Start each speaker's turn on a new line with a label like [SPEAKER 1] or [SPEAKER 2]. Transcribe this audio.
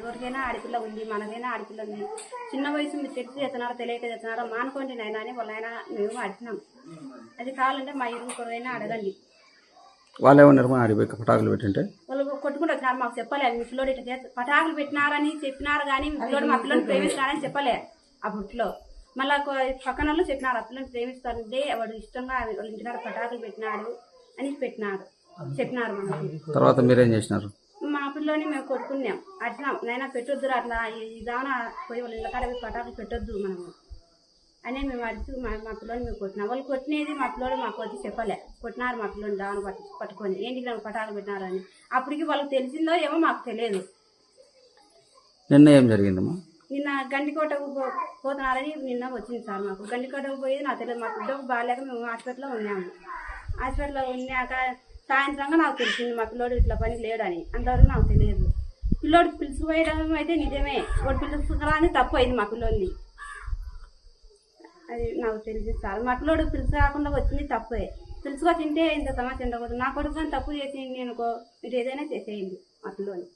[SPEAKER 1] ఎవరికైనా ఆడపిల్ల ఉంది, మనకైనా ఆడపిల్ల ఉంది. చిన్న వయసు మీరు తెలిసి చేస్తున్నారో తెలియక చేస్తున్నారో మానుకోండి నాయన అని వాళ్ళైనా మేము అడిగినాం. అది కావాలంటే మా ఇరువురైనా అడగండి.
[SPEAKER 2] వాళ్ళు ఏమన్నారు ఆడిపోయి పటాకులు పెట్టింటే?
[SPEAKER 1] వాళ్ళు కొట్టుకుంటూ వచ్చినారు, మాకు చెప్పలేదు. మీ పిల్లోడు ఇట్లా పటాకులు పెట్టినారని చెప్పినారు కానీ మీ పిల్లోడు మా పిల్లని ప్రేమిస్తున్నారని చెప్పలే. ఆ బుట్లో మళ్ళా పక్కన వాళ్ళు చెప్పినారు ఆ పిల్లని ప్రేమిస్తారంటే వాడు ఇష్టంగా వాళ్ళ ఇంటికాడ పటాకులు పెట్టినాడు అని చెప్పినారు మనకి.
[SPEAKER 2] తర్వాత మీరేం చేసినారు?
[SPEAKER 1] మా పిల్లోని మేము కొట్టుకున్నాం, అట్లా నైనా పెట్టొద్దురు, అట్లా ఇదానా పోయి వాళ్ళ ఇళ్ళకాడ పటాకులు పెట్టొద్దు మనము అని మేము అడిచి మా పిల్లోని మేము కొట్టినాం. వాళ్ళు కొట్టినది మా పిల్లోడు మాకు వచ్చి చెప్పలే. కొట్టినారు మా పిల్లోని దావన పట్టుకొని ఏంటి పటాకులు పెట్టినారు అని. అప్పటికి వాళ్ళకి తెలిసిందో ఏమో మాకు తెలియదు.
[SPEAKER 2] నిన్న ఏం జరిగిందమ్మా?
[SPEAKER 1] నిన్న గండికోటకు పోతున్నారని నిన్న వచ్చింది సార్. మాకు గండికోటకు పోయేది నాకు తెలియదు. మా పిల్లలకు బాగాలేక మేము హాస్పిటల్లో ఉన్నాము. హాస్పిటల్లో ఉన్నాక సాయంత్రంగా నాకు తెలిసింది మా పిల్లోడు ఇట్లా పని లేడని. అంతవరకు నాకు తెలియదు. పిల్లోడు పిలుచుకుపోయడం అయితే నిజమే, వాడు పిలుచుకురాని తప్పు అయింది మా పిల్లోని. అది నాకు తెలిసింది సార్. మా పిల్లోడు పిలుచుకోకుండా వచ్చింది తప్పే. పిలుచుకో తింటే ఇంత సమస్య ఉండకూడదు. నా కొడుకు తప్పు చేసి నేను మీరు ఏదైనా చేసేయండి మా పిల్లోని.